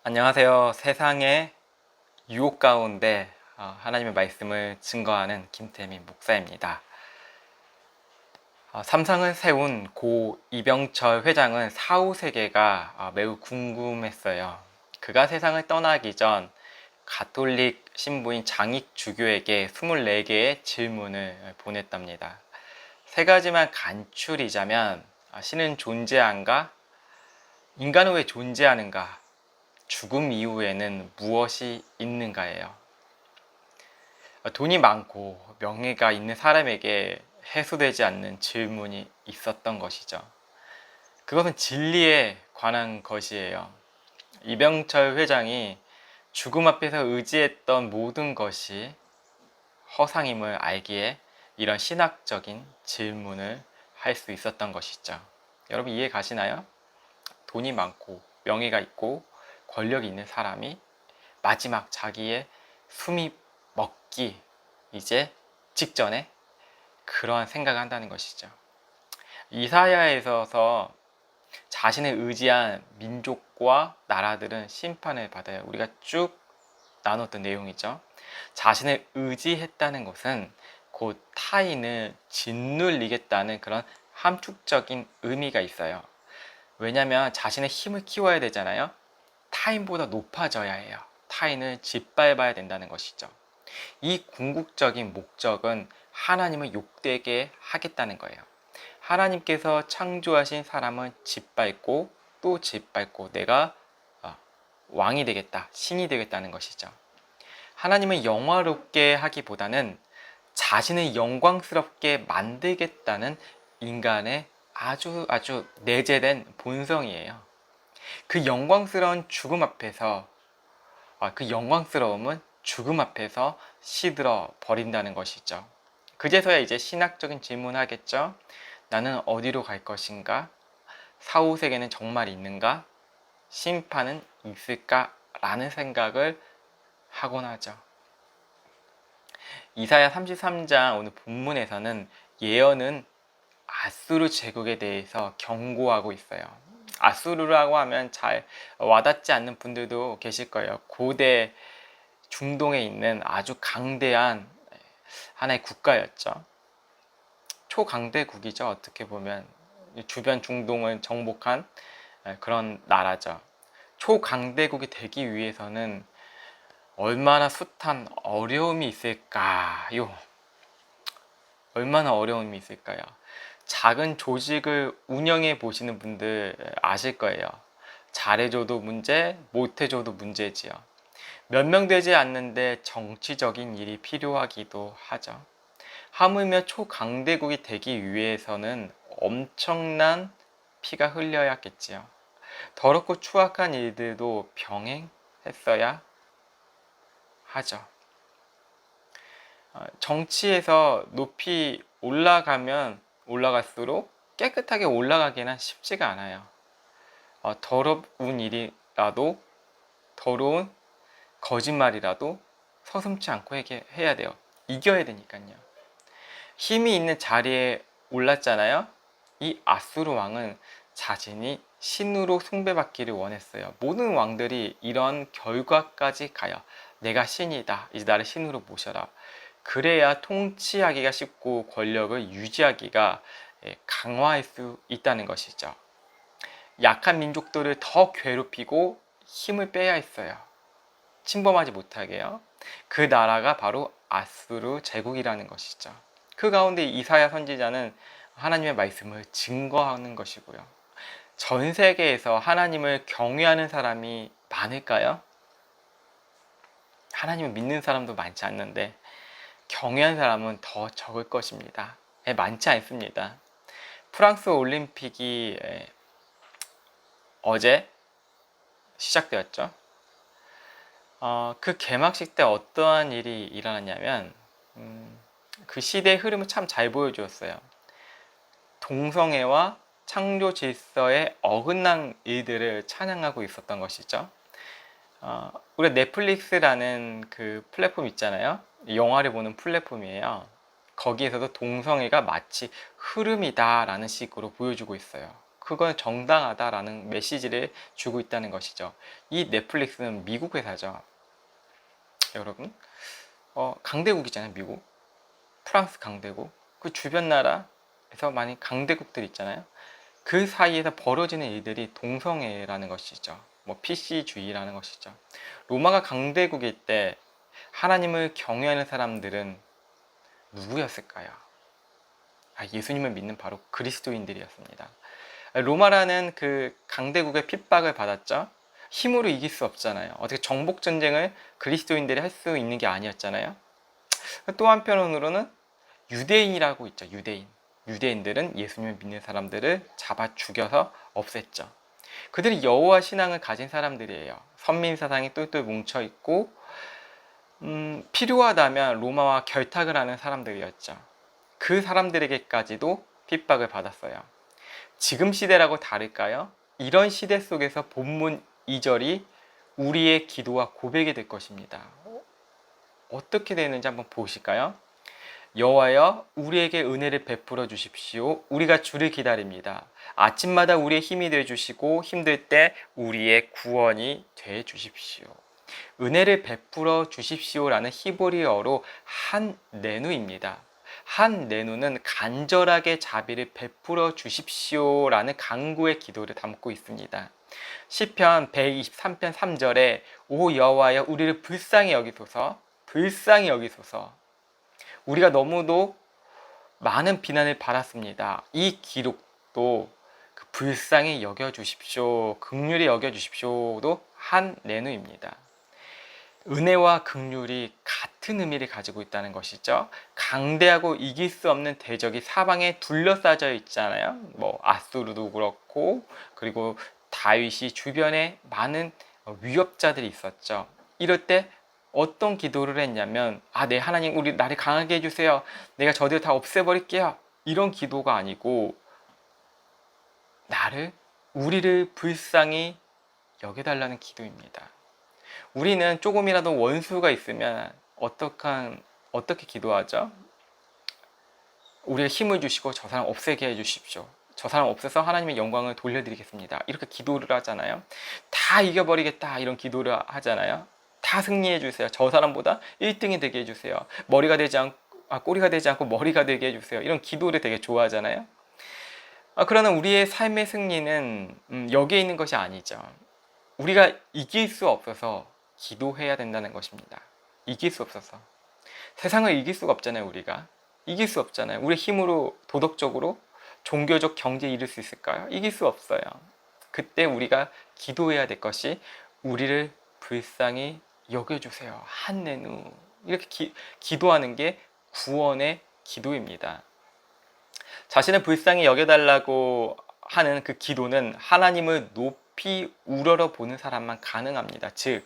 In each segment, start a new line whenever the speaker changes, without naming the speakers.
안녕하세요. 세상의 유혹 가운데 하나님의 말씀을 증거하는 김태민 목사입니다. 삼상을 세운 고 이병철 회장은 사후세계가 매우 궁금했어요. 그가 세상을 떠나기 전 가톨릭 신부인 장익주교에게 24개의 질문을 보냈답니다. 세 가지만 간추리자면 신은 존재한가? 인간은 왜 존재하는가? 죽음 이후에는 무엇이 있는가예요. 돈이 많고 명예가 있는 사람에게 해소되지 않는 질문이 있었던 것이죠. 그것은 진리에 관한 것이에요. 이병철 회장이 죽음 앞에서 의지했던 모든 것이 허상임을 알기에 이런 신학적인 질문을 할 수 있었던 것이죠. 여러분 이해 가시나요? 돈이 많고 명예가 있고 권력이 있는 사람이 마지막 자기의 숨이 먹기 이제 직전에 그러한 생각을 한다는 것이죠. 이사야에서 자신을 의지한 민족과 나라들은 심판을 받아요. 우리가 쭉 나눴던 내용이죠. 자신을 의지했다는 것은 곧 타인을 짓눌리겠다는 그런 함축적인 의미가 있어요. 왜냐하면 자신의 힘을 키워야 되잖아요. 타인보다 높아져야 해요. 타인을 짓밟아야 된다는 것이죠. 이 궁극적인 목적은 하나님을 욕되게 하겠다는 거예요. 하나님께서 창조하신 사람은 짓밟고 또 짓밟고 내가 왕이 되겠다, 신이 되겠다는 것이죠. 하나님을 영화롭게 하기보다는 자신을 영광스럽게 만들겠다는 인간의 아주 내재된 본성이에요. 그 영광스러운 죽음 앞에서 그 영광스러움은 죽음 앞에서 시들어 버린다는 것이죠. 그제서야 이제 신학적인 질문을 하겠죠. 나는 어디로 갈 것인가? 사후세계는 정말 있는가? 심판은 있을까? 라는 생각을 하곤 하죠. 이사야 33장 오늘 본문에서는 예언은 아수르 제국에 대해서 경고하고 있어요. 아수르라고 하면 잘 와닿지 않는 분들도 계실 거예요. 고대 중동에 있는 아주 강대한 하나의 국가였죠. 초강대국이죠. 어떻게 보면 주변 중동을 정복한 그런 나라죠. 초강대국이 되기 위해서는 얼마나 숱한 어려움이 있을까요? 얼마나 어려움이 있을까요? 작은 조직을 운영해 보시는 분들 아실 거예요. 잘해줘도 문제, 못해줘도 문제지요. 몇 명 되지 않는데 정치적인 일이 필요하기도 하죠. 하물며 초강대국이 되기 위해서는 엄청난 피가 흘려야겠지요. 더럽고 추악한 일들도 병행했어야 하죠. 정치에서 높이 올라가면 올라갈수록 깨끗하게 올라가기는 쉽지가 않아요. 더러운 일이라도 더러운 거짓말이라도 서슴지 않고 해야 돼요. 이겨야 되니까요. 힘이 있는 자리에 올랐잖아요. 이 아수르 왕은 자신이 신으로 숭배받기를 원했어요. 모든 왕들이 이런 결과까지 가요. 내가 신이다. 이제 나를 신으로 모셔라. 그래야 통치하기가 쉽고 권력을 유지하기가 강화할 수 있다는 것이죠. 약한 민족들을 더 괴롭히고 힘을 빼야 했어요. 침범하지 못하게요. 그 나라가 바로 아수르 제국이라는 것이죠. 그 가운데 이사야 선지자는 하나님의 말씀을 증거하는 것이고요. 전 세계에서 하나님을 경외하는 사람이 많을까요? 하나님을 믿는 사람도 많지 않는데 경외하는 사람은 더 적을 것입니다. 많지 않습니다. 프랑스 올림픽이 어제 시작되었죠. 그 개막식 때 어떠한 일이 일어났냐면 그 시대의 흐름을 참 잘 보여주었어요. 동성애와 창조 질서에 어긋난 일들을 찬양하고 있었던 것이죠. 우리가 넷플릭스라는 그 플랫폼 있잖아요. 영화를 보는 플랫폼이에요. 거기에서도 동성애가 마치 흐름이다 라는 식으로 보여주고 있어요. 그건 정당하다라는 메시지를 주고 있다는 것이죠. 이 넷플릭스는 미국 회사죠. 여러분, 강대국이잖아요. 미국, 프랑스 강대국, 그 주변 나라에서 많이 강대국들 있잖아요. 그 사이에서 벌어지는 일들이 동성애라는 것이죠. 뭐 PC주의라는 것이죠. 로마가 강대국일 때 하나님을 경외하는 사람들은 누구였을까요? 예수님을 믿는 바로 그리스도인들이었습니다. 로마라는 그 강대국의 핍박을 받았죠. 힘으로 이길 수 없잖아요. 어떻게 정복 전쟁을 그리스도인들이 할 수 있는 게 아니었잖아요. 또 한편으로는 유대인이라고 있죠. 유대인들은 예수님을 믿는 사람들을 잡아 죽여서 없앴죠. 그들이 여호와 신앙을 가진 사람들이에요. 선민 사상이 똘똘 뭉쳐 있고 필요하다면 로마와 결탁을 하는 사람들이었죠. 그 사람들에게까지도 핍박을 받았어요. 지금 시대라고 다를까요? 이런 시대 속에서 본문 2절이 우리의 기도와 고백이 될 것입니다. 어떻게 되는지 한번 보실까요? 여호와여, 우리에게 은혜를 베풀어 주십시오. 우리가 주를 기다립니다. 아침마다 우리의 힘이 되어 주시고 힘들 때 우리의 구원이 되어 주십시오. 은혜를 베풀어 주십시오라는 히브리어로 한네누입니다. 한네누는 간절하게 자비를 베풀어 주십시오라는 간구의 기도를 담고 있습니다. 시편 123편 3절에 오 여호와여, 우리를 불쌍히 여기소서, 불쌍히 여기소서. 우리가 너무도 많은 비난을 받았습니다. 이 기록도 그 불쌍히 여겨주십시오, 긍휼히 여겨주십시오도 한네누입니다. 은혜와 긍휼이 같은 의미를 가지고 있다는 것이죠. 강대하고 이길 수 없는 대적이 사방에 둘러싸여 있잖아요. 뭐 아수르도 그렇고, 그리고 다윗이 주변에 많은 위협자들이 있었죠. 이럴 때 어떤 기도를 했냐면 네 하나님, 우리 나를 강하게 해주세요. 내가 저들 다 없애버릴게요. 이런 기도가 아니고 우리를 불쌍히 여겨달라는 기도입니다. 우리는 조금이라도 원수가 있으면 어떻게 기도하죠? 우리의 힘을 주시고 저 사람 없애게 해주십시오. 저 사람 없애서 하나님의 영광을 돌려드리겠습니다. 이렇게 기도를 하잖아요. 다 이겨버리겠다 이런 기도를 하잖아요. 다 승리해 주세요. 저 사람보다 1등이 되게 해주세요. 꼬리가 되지 않고 머리가 되게 해주세요. 이런 기도를 되게 좋아하잖아요. 그러나 우리의 삶의 승리는 여기에 있는 것이 아니죠. 우리가 이길 수 없어서 기도해야 된다는 것입니다. 이길 수 없어서. 세상을 이길 수가 없잖아요. 우리가 이길 수 없잖아요. 우리 힘으로 도덕적으로 종교적 경제에 이룰 수 있을까요? 이길 수 없어요. 그때 우리가 기도해야 될 것이 우리를 불쌍히 여겨주세요. 한네누. 이렇게 기도하는 게 구원의 기도입니다. 자신을 불쌍히 여겨달라고 하는 그 기도는 하나님을 높이 우러러 보는 사람만 가능합니다. 즉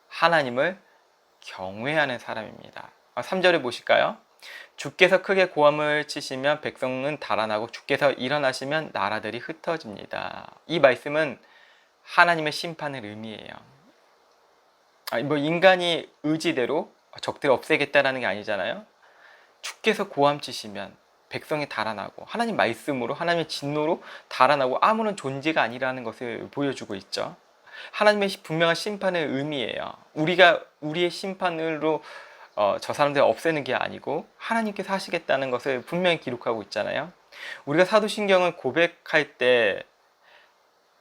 하나님을 경외하는 사람입니다. 3절을 보실까요? 주께서 크게 고함을 치시면 백성은 달아나고 주께서 일어나시면 나라들이 흩어집니다. 이 말씀은 하나님의 심판을 의미해요. 인간이 의지대로 적들을 없애겠다라는 게 아니잖아요. 주께서 고함치시면 백성이 달아나고 하나님 말씀으로, 하나님의 진노로 달아나고 아무런 존재가 아니라는 것을 보여주고 있죠. 하나님의 분명한 심판을 의미해요. 우리가 우리의 심판으로 저 사람들을 없애는 게 아니고 하나님께서 하시겠다는 것을 분명히 기록하고 있잖아요. 우리가 사도신경을 고백할 때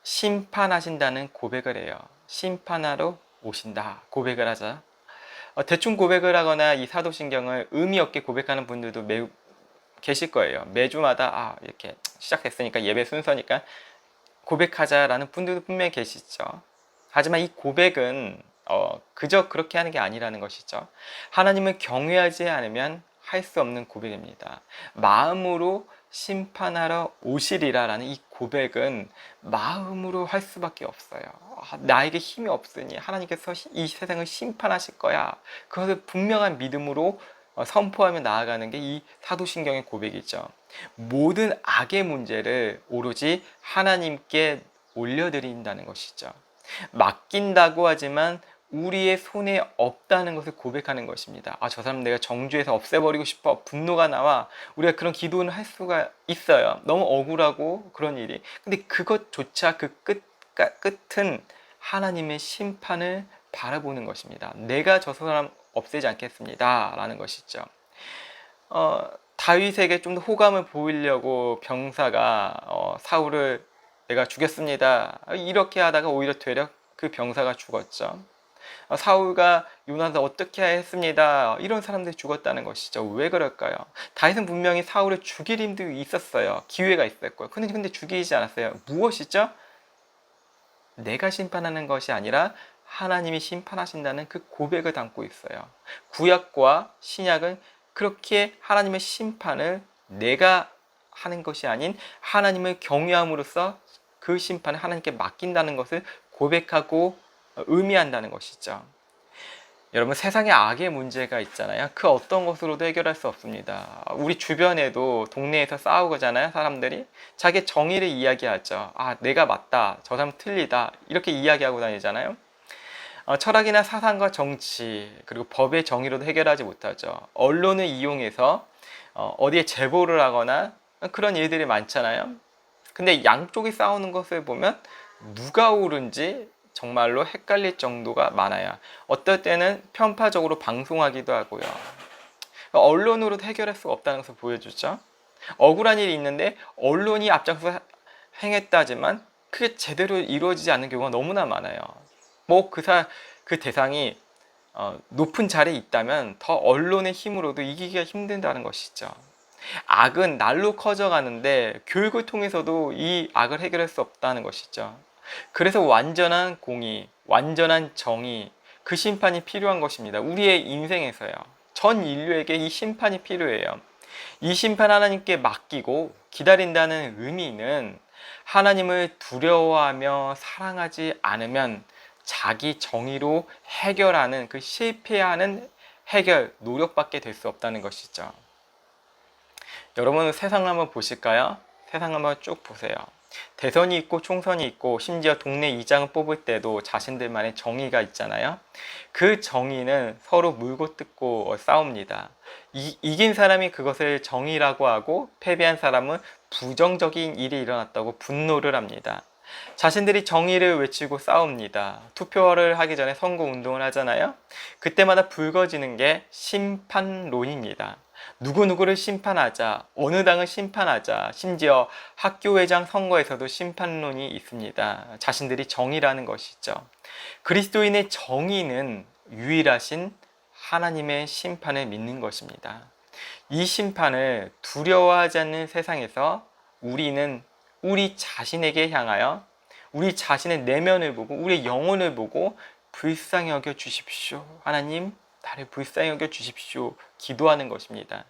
심판하신다는 고백을 해요. 심판하러 오신다 고백을 하자. 대충 고백을 하거나 이 사도신경을 의미 없게 고백하는 분들도 매우 계실 거예요. 매주마다 이렇게 시작됐으니까 예배 순서니까 고백하자라는 분들도 분명히 계시죠. 하지만 이 고백은 그저 그렇게 하는 게 아니라는 것이죠. 하나님을 경외하지 않으면 할 수 없는 고백입니다. 마음으로 심판하러 오시리라라는 이 고백은 마음으로 할 수밖에 없어요. 나에게 힘이 없으니 하나님께서 이 세상을 심판하실 거야. 그것을 분명한 믿음으로 선포하며 나아가는 게 이 사도신경의 고백이죠. 모든 악의 문제를 오로지 하나님께 올려드린다는 것이죠. 맡긴다고 하지만 우리의 손에 없다는 것을 고백하는 것입니다. 아, 저 사람 내가 정죄해서 없애버리고 싶어. 분노가 나와. 우리가 그런 기도는 할 수가 있어요. 너무 억울하고 그런 일이. 근데 그것조차 그 끝은 하나님의 심판을 바라보는 것입니다. 내가 저 사람 없애지 않겠습니다. 라는 것이죠. 다윗에게 좀 더 호감을 보이려고 병사가 사울을 내가 죽였습니다. 이렇게 하다가 오히려 되려 그 병사가 죽었죠. 사울과 요나단 어떻게 했습니다. 이런 사람들이 죽었다는 것이죠. 왜 그럴까요? 다윗은 분명히 사울을 죽일 힘도 있었어요. 기회가 있었고요. 근데 죽이지 않았어요. 무엇이죠? 내가 심판하는 것이 아니라 하나님이 심판하신다는 그 고백을 담고 있어요. 구약과 신약은 그렇게 하나님의 심판을 내가 하는 것이 아닌 하나님을 경외함으로써 그 심판을 하나님께 맡긴다는 것을 고백하고 의미한다는 것이죠. 여러분, 세상에 악의 문제가 있잖아요. 그 어떤 것으로도 해결할 수 없습니다. 우리 주변에도 동네에서 싸우잖아요. 사람들이 자기 정의를 이야기하죠. 아, 내가 맞다, 저 사람 틀리다, 이렇게 이야기하고 다니잖아요. 철학이나 사상과 정치 그리고 법의 정의로도 해결하지 못하죠. 언론을 이용해서 어디에 제보를 하거나 그런 일들이 많잖아요. 근데 양쪽이 싸우는 것을 보면 누가 옳은지 정말로 헷갈릴 정도가 많아요. 어떨 때는 편파적으로 방송하기도 하고요. 언론으로도 해결할 수 없다는 것을 보여주죠. 억울한 일이 있는데 언론이 앞장서 행했다지만 그게 제대로 이루어지지 않는 경우가 너무나 많아요. 뭐 그 대상이 높은 자리에 있다면 더 언론의 힘으로도 이기기가 힘든다는 것이죠. 악은 날로 커져가는데 교육을 통해서도 이 악을 해결할 수 없다는 것이죠. 그래서 완전한 공의, 완전한 정의, 그 심판이 필요한 것입니다. 우리의 인생에서요. 전 인류에게 이 심판이 필요해요. 이 심판 하나님께 맡기고 기다린다는 의미는 하나님을 두려워하며 사랑하지 않으면 자기 정의로 해결하는 그 실패하는 해결, 노력밖에 될 수 없다는 것이죠. 여러분, 세상 한번 보실까요? 세상 한번 쭉 보세요. 대선이 있고 총선이 있고 심지어 동네 이장을 뽑을 때도 자신들만의 정의가 있잖아요. 그 정의는 서로 물고 뜯고 싸웁니다. 이긴 사람이 그것을 정의라고 하고 패배한 사람은 부정적인 일이 일어났다고 분노를 합니다. 자신들이 정의를 외치고 싸웁니다. 투표를 하기 전에 선거운동을 하잖아요. 그때마다 불거지는 게 심판론입니다. 누구누구를 심판하자, 어느 당을 심판하자, 심지어 학교회장 선거에서도 심판론이 있습니다. 자신들이 정의라는 것이죠. 그리스도인의 정의는 유일하신 하나님의 심판을 믿는 것입니다. 이 심판을 두려워하지 않는 세상에서 우리는 우리 자신에게 향하여 우리 자신의 내면을 보고 우리의 영혼을 보고 불쌍히 여겨 주십시오. 하나님, 나를 불쌍히 여겨 주십시오. 기도하는 것입니다.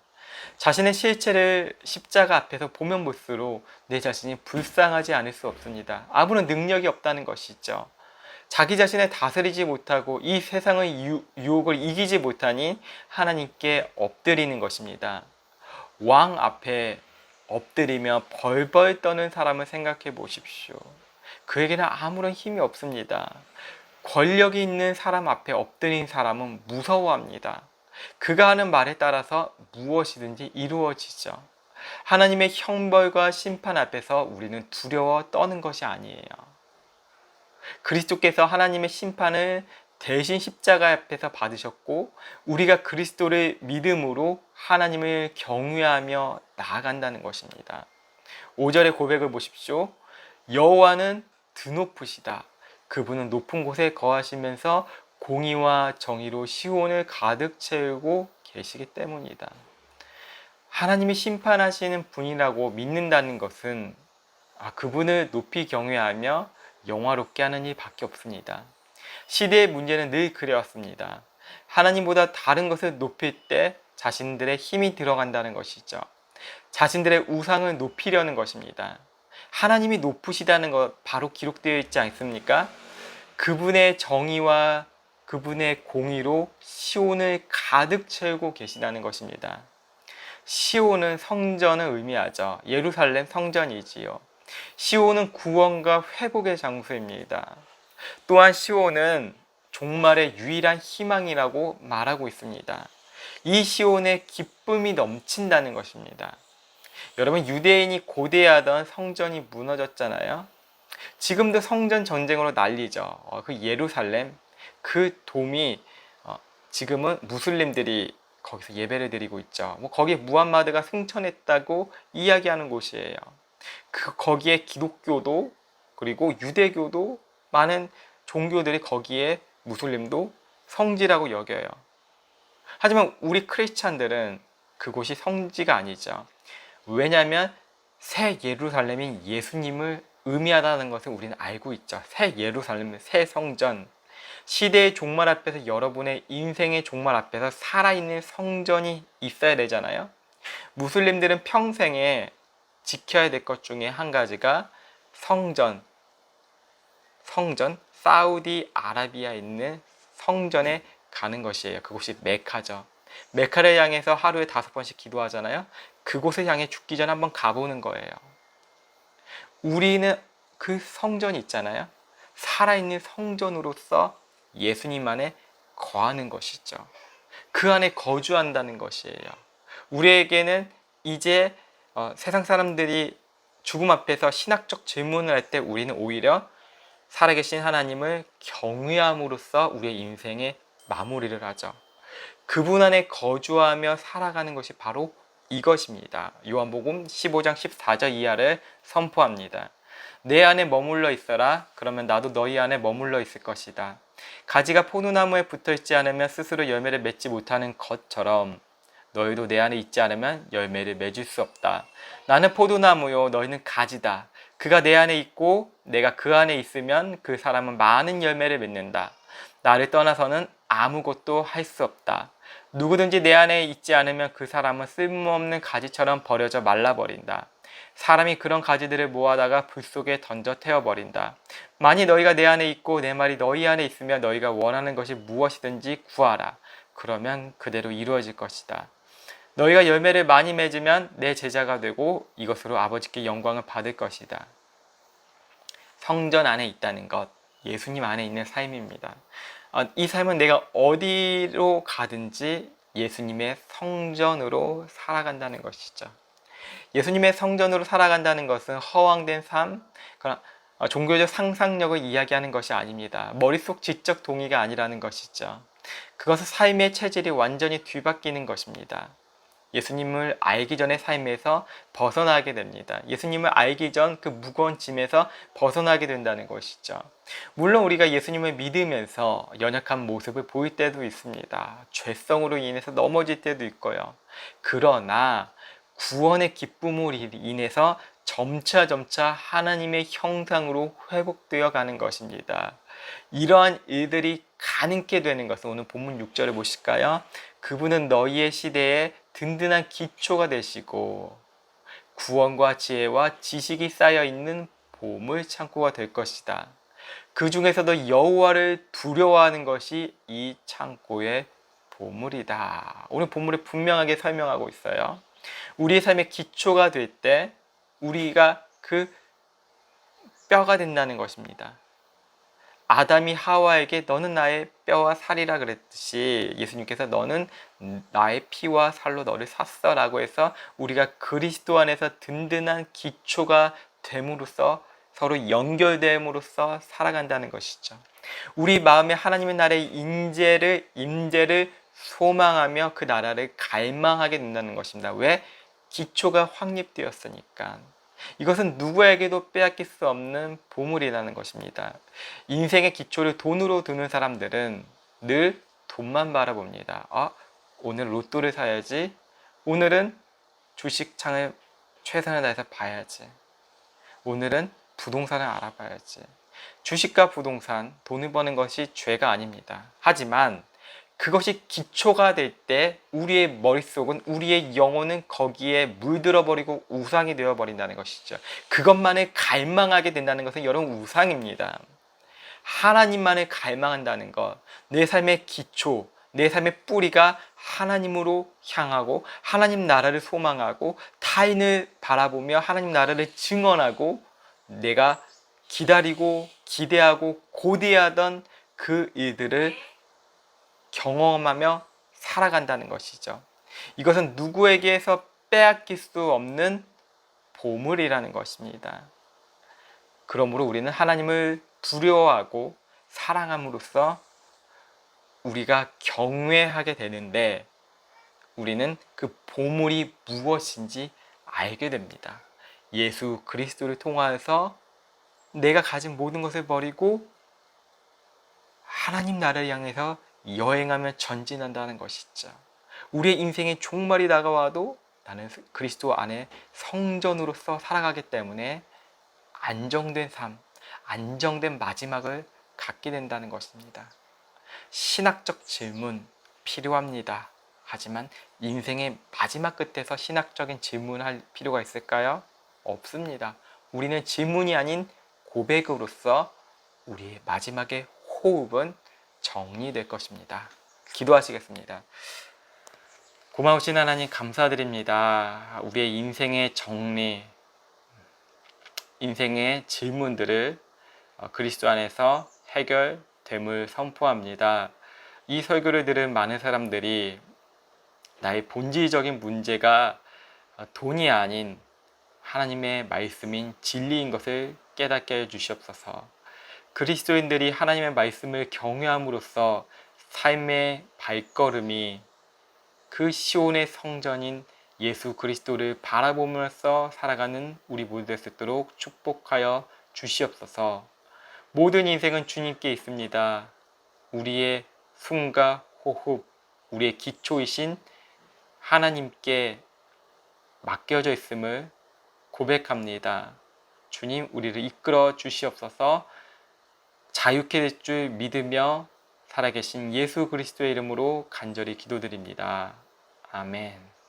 자신의 실체를 십자가 앞에서 보면 볼수록 내 자신이 불쌍하지 않을 수 없습니다. 아무런 능력이 없다는 것이죠. 자기 자신을 다스리지 못하고 이 세상의 유혹을 이기지 못하니 하나님께 엎드리는 것입니다. 왕 앞에 엎드리며 벌벌 떠는 사람을 생각해 보십시오. 그에게는 아무런 힘이 없습니다. 권력이 있는 사람 앞에 엎드린 사람은 무서워합니다. 그가 하는 말에 따라서 무엇이든지 이루어지죠. 하나님의 형벌과 심판 앞에서 우리는 두려워 떠는 것이 아니에요. 그리스도께서 하나님의 심판을 대신 십자가 앞에서 받으셨고 우리가 그리스도를 믿음으로 하나님을 경외하며 나아간다는 것입니다. 5절의 고백을 보십시오. 여호와는 드높으시다. 그분은 높은 곳에 거하시면서 공의와 정의로 시온을 가득 채우고 계시기 때문이다. 하나님이 심판하시는 분이라고 믿는다는 것은 그분을 높이 경외하며 영화롭게 하는 일밖에 없습니다. 시대의 문제는 늘 그래왔습니다. 하나님보다 다른 것을 높일 때 자신들의 힘이 들어간다는 것이죠. 자신들의 우상을 높이려는 것입니다. 하나님이 높으시다는 것 바로 기록되어 있지 않습니까? 그분의 정의와 그분의 공의로 시온을 가득 채우고 계시다는 것입니다. 시온은 성전을 의미하죠. 예루살렘 성전이지요. 시온은 구원과 회복의 장소입니다. 또한 시온은 종말의 유일한 희망이라고 말하고 있습니다. 이 시온에 기쁨이 넘친다는 것입니다. 여러분, 유대인이 고대하던 성전이 무너졌잖아요. 지금도 성전 전쟁으로 난리죠. 그 예루살렘, 그 돔이 지금은 무슬림들이 거기서 예배를 드리고 있죠. 거기에 무함마드가 승천했다고 이야기하는 곳이에요. 거기에 기독교도 그리고 유대교도 많은 종교들이 거기에 무슬림도 성지라고 여겨요. 하지만 우리 크리스찬들은 그곳이 성지가 아니죠. 왜냐하면 새 예루살렘인 예수님을 의미하다는 것을 우리는 알고 있죠. 새 예루살렘, 새 성전. 시대의 종말 앞에서, 여러분의 인생의 종말 앞에서 살아있는 성전이 있어야 되잖아요. 무슬림들은 평생에 지켜야 될 것 중에 한 가지가 성전, 사우디아라비아에 있는 성전에 가는 것이에요. 그곳이 메카죠. 메카를 향해서 하루에 5번씩 기도하잖아요. 그곳을 향해 죽기 전에 한번 가보는 거예요. 우리는 그 성전이 있잖아요. 살아있는 성전으로서 예수님 안에 거하는 것이죠. 그 안에 거주한다는 것이에요. 우리에게는 이제 세상 사람들이 죽음 앞에서 신학적 질문을 할 때 우리는 오히려 살아계신 하나님을 경외함으로써 우리의 인생의 마무리를 하죠. 그분 안에 거주하며 살아가는 것이 바로 이것입니다. 요한복음 15장 14절 이하를 선포합니다. 내 안에 머물러 있어라. 그러면 나도 너희 안에 머물러 있을 것이다. 가지가 포도나무에 붙어있지 않으면 스스로 열매를 맺지 못하는 것처럼 너희도 내 안에 있지 않으면 열매를 맺을 수 없다. 나는 포도나무요, 너희는 가지다. 그가 내 안에 있고 내가 그 안에 있으면 그 사람은 많은 열매를 맺는다. 나를 떠나서는 아무것도 할 수 없다. 누구든지 내 안에 있지 않으면 그 사람은 쓸모없는 가지처럼 버려져 말라버린다. 사람이 그런 가지들을 모아다가 불 속에 던져 태워버린다. 만일 너희가 내 안에 있고 내 말이 너희 안에 있으면 너희가 원하는 것이 무엇이든지 구하라. 그러면 그대로 이루어질 것이다. 너희가 열매를 많이 맺으면 내 제자가 되고 이것으로 아버지께 영광을 받을 것이다. 성전 안에 있다는 것, 예수님 안에 있는 삶입니다. 이 삶은 내가 어디로 가든지 예수님의 성전으로 살아간다는 것이죠. 예수님의 성전으로 살아간다는 것은 허황된 삶, 종교적 상상력을 이야기하는 것이 아닙니다. 머릿속 지적 동의가 아니라는 것이죠. 그것은 삶의 체질이 완전히 뒤바뀌는 것입니다. 예수님을 알기 전의 삶에서 벗어나게 됩니다. 예수님을 알기 전 그 무거운 짐에서 벗어나게 된다는 것이죠. 물론 우리가 예수님을 믿으면서 연약한 모습을 보일 때도 있습니다. 죄성으로 인해서 넘어질 때도 있고요. 그러나 구원의 기쁨으로 인해서 점차 하나님의 형상으로 회복되어 가는 것입니다. 이러한 일들이 가능케 되는 것은 오늘 본문 6절을 보실까요? 그분은 너희의 시대에 든든한 기초가 되시고 구원과 지혜와 지식이 쌓여있는 보물 창고가 될 것이다. 그 중에서도 여호와를 두려워하는 것이 이 창고의 보물이다. 오늘 본문에 분명하게 설명하고 있어요. 우리의 삶의 기초가 될 때 우리가 그 뼈가 된다는 것입니다. 아담이 하와에게 너는 나의 뼈와 살이라 그랬듯이 예수님께서 너는 나의 피와 살로 너를 샀어 라고 해서 우리가 그리스도 안에서 든든한 기초가 됨으로써 서로 연결됨으로써 살아간다는 것이죠. 우리 마음에 하나님의 나라의 임재를 소망하며 그 나라를 갈망하게 된다는 것입니다. 왜? 기초가 확립되었으니까. 이것은 누구에게도 빼앗길 수 없는 보물이라는 것입니다. 인생의 기초를 돈으로 두는 사람들은 늘 돈만 바라봅니다. 오늘 로또를 사야지. 오늘은 주식창을 최선을 다해서 봐야지. 오늘은 부동산을 알아봐야지. 주식과 부동산, 돈을 버는 것이 죄가 아닙니다. 하지만 그것이 기초가 될 때 우리의 머릿속은, 우리의 영혼은 거기에 물들어 버리고 우상이 되어 버린다는 것이죠. 그것만을 갈망하게 된다는 것은 여러분 우상입니다. 하나님만을 갈망한다는 것, 내 삶의 기초, 내 삶의 뿌리가 하나님으로 향하고 하나님 나라를 소망하고 타인을 바라보며 하나님 나라를 증언하고 내가 기다리고 기대하고 고대하던 그 일들을 경험하며 살아간다는 것이죠. 이것은 누구에게서 빼앗길 수 없는 보물이라는 것입니다. 그러므로 우리는 하나님을 두려워하고 사랑함으로써 우리가 경외하게 되는데 우리는 그 보물이 무엇인지 알게 됩니다. 예수 그리스도를 통하여서 내가 가진 모든 것을 버리고 하나님 나라를 향해서 여행하며 전진한다는 것이죠. 우리의 인생의 종말이 다가와도 나는 그리스도 안에 성전으로서 살아가기 때문에 안정된 삶, 안정된 마지막을 갖게 된다는 것입니다. 신학적 질문 필요합니다. 하지만 인생의 마지막 끝에서 신학적인 질문할 필요가 있을까요? 없습니다. 우리는 질문이 아닌 고백으로서 우리의 마지막의 호흡은 정리될 것입니다. 기도하시겠습니다. 고마우신 하나님 감사드립니다. 우리의 인생의 정리, 인생의 질문들을 그리스도 안에서 해결됨을 선포합니다. 이 설교를 들은 많은 사람들이 나의 본질적인 문제가 돈이 아닌 하나님의 말씀인 진리인 것을 깨닫게 해주시옵소서. 그리스도인들이 하나님의 말씀을 경외함으로써 삶의 발걸음이 그 시온의 성전인 예수 그리스도를 바라보면서 살아가는 우리 모두 될 수 있도록 축복하여 주시옵소서. 모든 인생은 주님께 있습니다. 우리의 숨과 호흡, 우리의 기초이신 하나님께 맡겨져 있음을 고백합니다. 주님, 우리를 이끌어 주시옵소서. 자유케 될 줄 믿으며 살아계신 예수 그리스도의 이름으로 간절히 기도드립니다. 아멘.